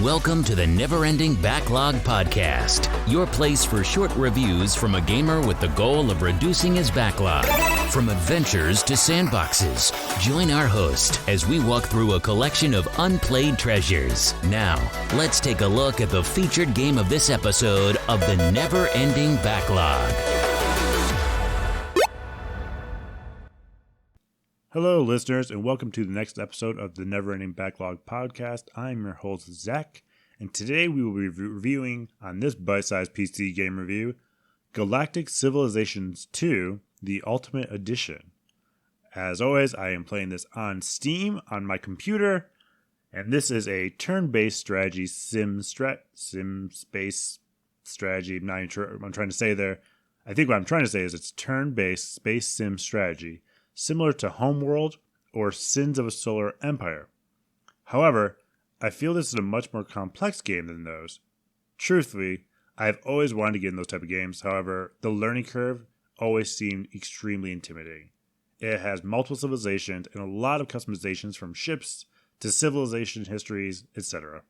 Welcome to the Never-Ending Backlog Podcast, your place for short reviews from a gamer with the goal of reducing his backlog. From adventures to sandboxes, join our host as we walk through a collection of unplayed treasures. Now, let's take a look at the featured game of this episode of the Never-Ending Backlog. Hello, listeners, and welcome to the next episode of the Never-Ending Backlog Podcast. I'm your host, Zach, and today we will be reviewing, on this bite-sized PC game review, Galactic Civilizations II, the Ultimate Edition. As always, I am playing this on Steam, on my computer, and this is a turn-based strategy sim-space strategy. I'm not even sure what I'm trying to say there. I think what I'm trying to say is it's turn-based space sim strategy, similar to Homeworld or Sins of a Solar Empire. However, I feel this is a much more complex game than those. Truthfully, I've always wanted to get in those type of games. However, the learning curve always seemed extremely intimidating. It has multiple civilizations and a lot of customizations from ships to civilization histories, etc.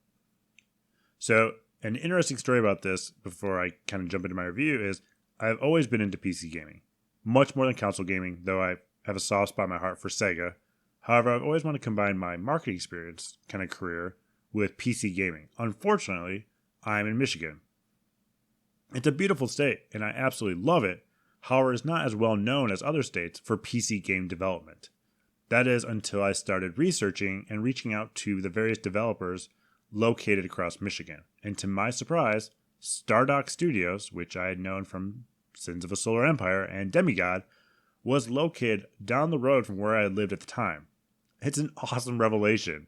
So, an interesting story about this before I kind of jump into my review is I've always been into PC gaming. Much more than console gaming, though I have a soft spot in my heart for Sega. However, I've always wanted to combine my marketing experience kind of career with PC gaming. Unfortunately, I'm in Michigan. It's a beautiful state, and I absolutely love it. However, it's not as well known as other states for PC game development. That is until I started researching and reaching out to the various developers located across Michigan. And to my surprise, Stardock Studios, which I had known from Sins of a Solar Empire and Demigod, was located down the road from where I lived at the time. It's an awesome revelation.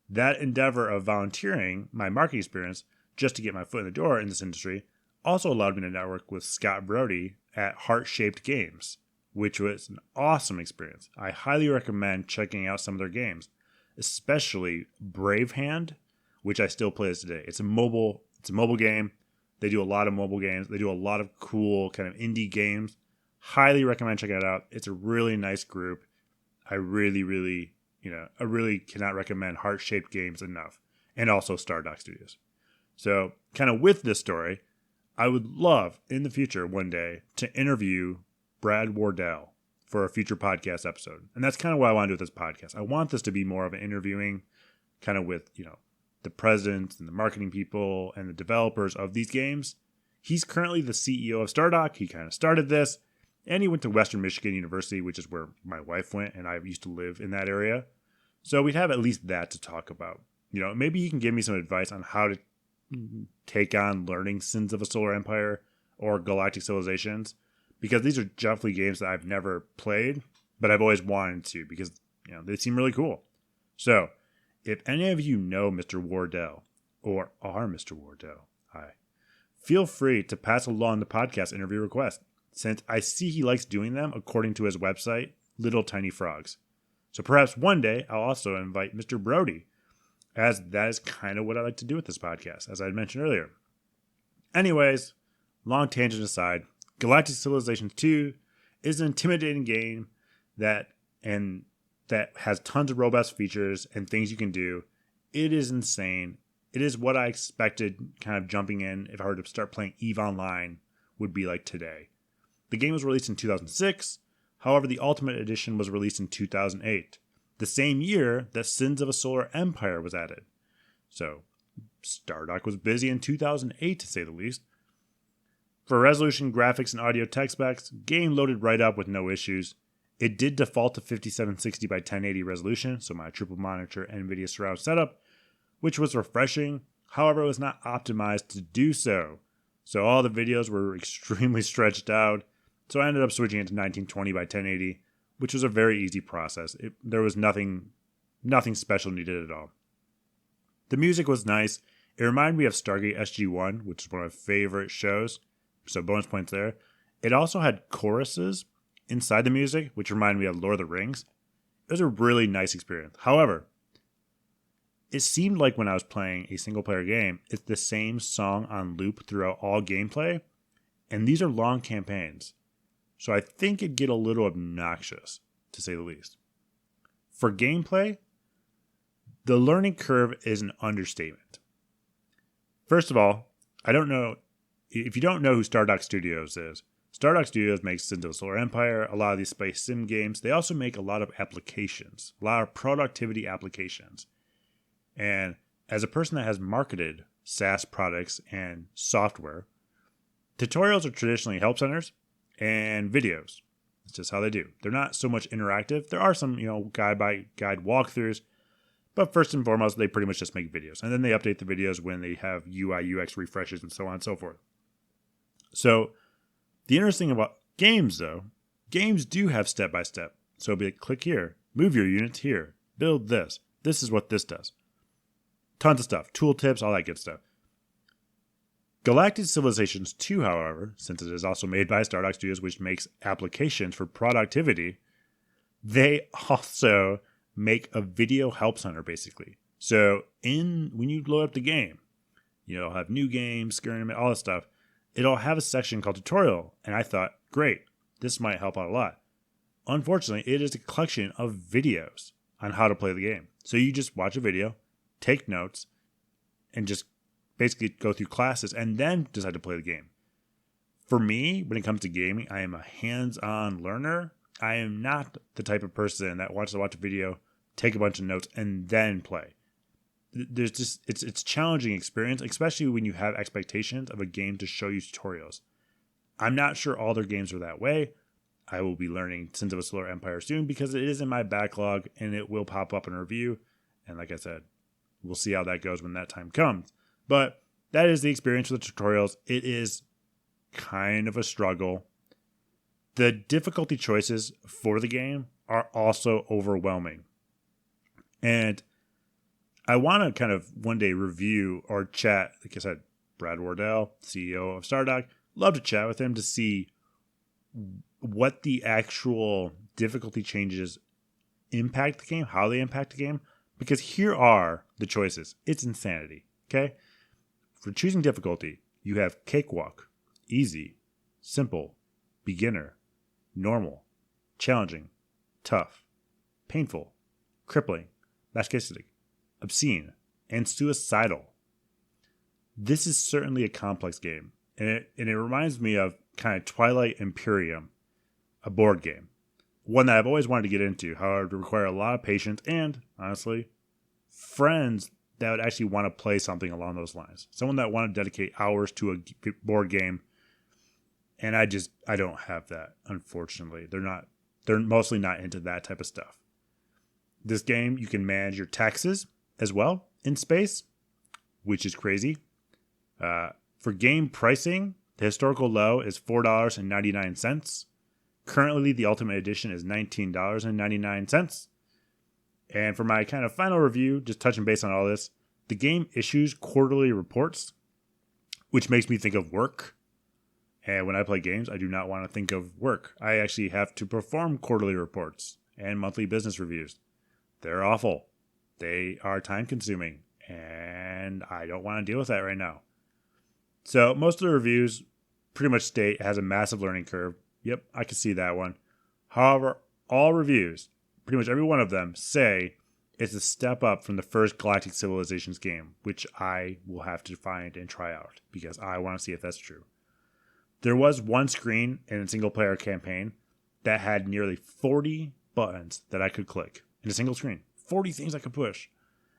That endeavor of volunteering my marketing experience just to get my foot in the door in this industry also allowed me to network with Scott Brody at Heart-Shaped Games, which was an awesome experience. I highly recommend checking out some of their games, especially Brave Hand, which I still play this today. It's a mobile game. They do a lot of mobile games. They do a lot of cool kind of indie games. Highly recommend checking it out. It's a really nice group. I really cannot recommend Heart-Shaped Games enough. And also Stardock Studios. So, kind of with this story, I would love in the future one day to interview Brad Wardell for a future podcast episode. And that's kind of what I want to do with this podcast. I want this to be more of an interviewing kind of with, the presidents and the marketing people and the developers of these games. He's currently the CEO of Stardock. He kind of started this. And he went to Western Michigan University, which is where my wife went, and I used to live in that area. So we'd have at least that to talk about. Maybe he can give me some advice on how to take on learning Sins of a Solar Empire or Galactic Civilizations, because these are definitely games that I've never played, but I've always wanted to because, they seem really cool. So, if any of you know Mr. Wardell, or are Mr. Wardell, feel free to pass along the podcast interview request, since I see he likes doing them according to his website, Little Tiny Frogs. So perhaps one day I'll also invite Mr. Brody, as that is kind of what I like to do with this podcast, as I had mentioned earlier. Anyways, long tangent aside, Galactic Civilizations II is an intimidating game that has tons of robust features and things you can do. It is insane. It is what I expected kind of jumping in if I were to start playing EVE Online would be like today. The game was released in 2006, however the Ultimate Edition was released in 2008, the same year that Sins of a Solar Empire was added. So, Stardock was busy in 2008 to say the least. For resolution, graphics, and audio tech specs, game loaded right up with no issues. It did default to 5760 by 1080 resolution, so my triple monitor NVIDIA surround setup, which was refreshing, however it was not optimized to do so. So all the videos were extremely stretched out. So I ended up switching it to 1920 by 1080, which was a very easy process. There was nothing special needed at all. The music was nice. It reminded me of Stargate SG-1, which is one of my favorite shows. So bonus points there. It also had choruses inside the music, which reminded me of Lord of the Rings. It was a really nice experience. However, it seemed like when I was playing a single-player game, it's the same song on loop throughout all gameplay. And these are long campaigns. So I think it'd get a little obnoxious, to say the least. For gameplay, the learning curve is an understatement. First of all, I don't know if you don't know who Stardock Studios is. Stardock Studios makes Sins of the Solar Empire, a lot of these space sim games. They also make a lot of applications, a lot of productivity applications. And as a person that has marketed SaaS products and software, tutorials are traditionally help centers and videos. It's just how they do. They're not so much interactive. There are some, guide by guide walkthroughs, but first and foremost, they pretty much just make videos. And then they update the videos when they have UI, UX refreshes and so on and so forth. So the interesting thing about games, though, games do have step-by-step. So it'll be like, click here, move your units here, build this. This is what this does. Tons of stuff, tool tips, all that good stuff. Galactic Civilizations II, however, since it is also made by Stardock Studios, which makes applications for productivity, they also make a video help center, basically. So when you load up the game, you'll have new games, all this stuff. It'll have a section called tutorial. And I thought, great, this might help out a lot. Unfortunately, it is a collection of videos on how to play the game. So you just watch a video, take notes, and just basically go through classes and then decide to play the game. For me, when it comes to gaming, I am a hands-on learner. I am not the type of person that wants to watch a video, take a bunch of notes, and then play. There's just it's a challenging experience, especially when you have expectations of a game to show you tutorials. I'm not sure all their games are that way. I will be learning Sins of a Solar Empire soon because it is in my backlog and it will pop up in a review. And like I said, we'll see how that goes when that time comes. But that is the experience with the tutorials. It is kind of a struggle. The difficulty choices for the game are also overwhelming. And I want to kind of one day review or chat, like I said, Brad Wardell, CEO of Stardock, love to chat with him to see what the actual difficulty changes impact the game, how they impact the game. Because here are the choices. It's insanity, okay? For choosing difficulty, you have cakewalk, easy, simple, beginner, normal, challenging, tough, painful, crippling, masochistic, obscene, and suicidal. This is certainly a complex game, and it reminds me of kind of Twilight Imperium, a board game. One that I've always wanted to get into, however, it would require a lot of patience and, honestly, friends that would actually want to play something along those lines. Someone that want to dedicate hours to a board game. And I don't have that, unfortunately. They're mostly not into that type of stuff. This game, you can manage your taxes as well in space, which is crazy. For game pricing, the historical low is $4.99. Currently, the Ultimate Edition is $19.99. And for my kind of final review, just touching base on all this, the game issues quarterly reports, which makes me think of work. And when I play games, I do not want to think of work. I actually have to perform quarterly reports and monthly business reviews. They're awful. They are time consuming. And I don't want to deal with that right now. So most of the reviews pretty much state it has a massive learning curve. Yep, I can see that one. However, all reviews, pretty much every one of them, say it's a step up from the first Galactic Civilizations game, which I will have to find and try out because I want to see if that's true. There was one screen in a single-player campaign that had nearly 40 buttons that I could click in a single screen. 40 things I could push.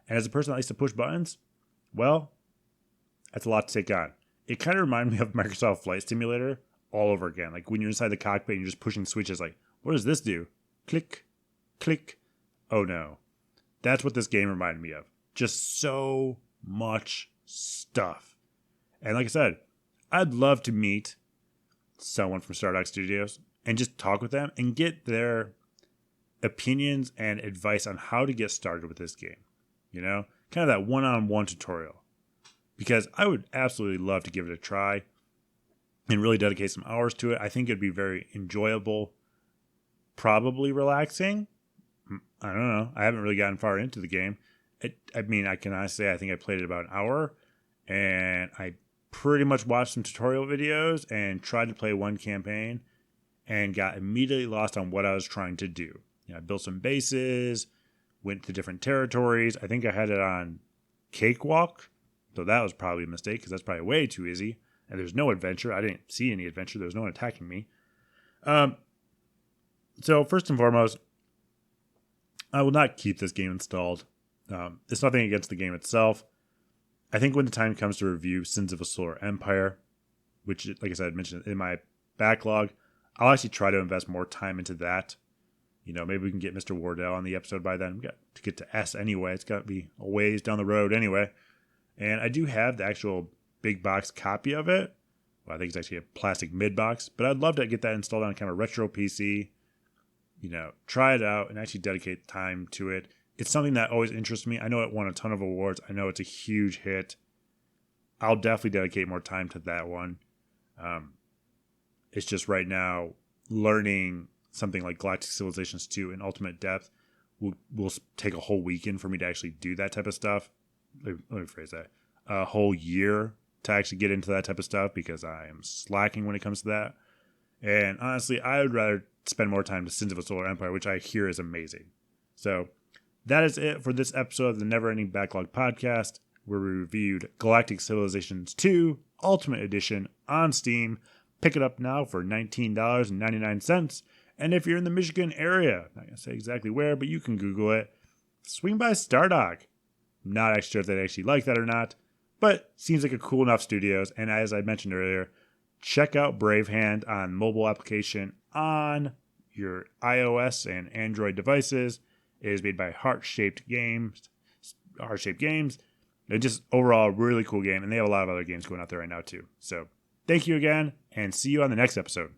And as a person that likes to push buttons, well, that's a lot to take on. It kind of reminded me of Microsoft Flight Simulator all over again. Like when you're inside the cockpit and you're just pushing switches like, what does this do? Click, click. Oh no. That's what this game reminded me of. Just so much stuff. And like I said, I'd love to meet someone from Stardock Studios and just talk with them and get their opinions and advice on how to get started with this game. You know, kind of that one-on-one tutorial. Because I would absolutely love to give it a try and really dedicate some hours to it. I think it'd be very enjoyable, probably relaxing. I don't know. I haven't really gotten far into the game. I can honestly say I think I played it about an hour, and I pretty much watched some tutorial videos and tried to play one campaign and got immediately lost on what I was trying to do. I built some bases, went to different territories. I think I had it on Cakewalk, So that was probably a mistake because that's probably way too easy. And there's no adventure. I didn't see any adventure. There was no one attacking me. So first and foremost, I will not keep this game installed. It's nothing against the game itself. I think when the time comes to review Sins of a Solar Empire, which, like I said, I mentioned in my backlog, I'll actually try to invest more time into that. Maybe we can get Mr. Wardell on the episode by then. We got to get to S anyway. It's got to be a ways down the road anyway. And I do have the actual big box copy of it. Well, I think it's actually a plastic mid box, but I'd love to get that installed on kind of a retro PC. Try it out and actually dedicate time to it. It's something that always interests me. I know it won a ton of awards. I know it's a huge hit. I'll definitely dedicate more time to that one. It's just right now, learning something like Galactic Civilizations II in ultimate depth will take a whole weekend for me to actually do that type of stuff. Let me phrase that. A whole year to actually get into that type of stuff because I am slacking when it comes to that. And honestly, I would rather spend more time to Sins of a Solar Empire, which I hear is amazing. So that is it for this episode of the Never Ending Backlog podcast, where we reviewed Galactic Civilizations II Ultimate Edition on Steam. Pick it up now for $19.99. And if you're in the Michigan area, not going to say exactly where, but you can Google it, swing by Stardock. Not actually sure if they actually like that or not, but seems like a cool enough studios. And as I mentioned earlier, check out Brave Hand on mobile application on your iOS and Android devices. It is made by Heart-Shaped Games. It's just overall a really cool game, and they have a lot of other games going out there right now too. So thank you again, and see you on the next episode.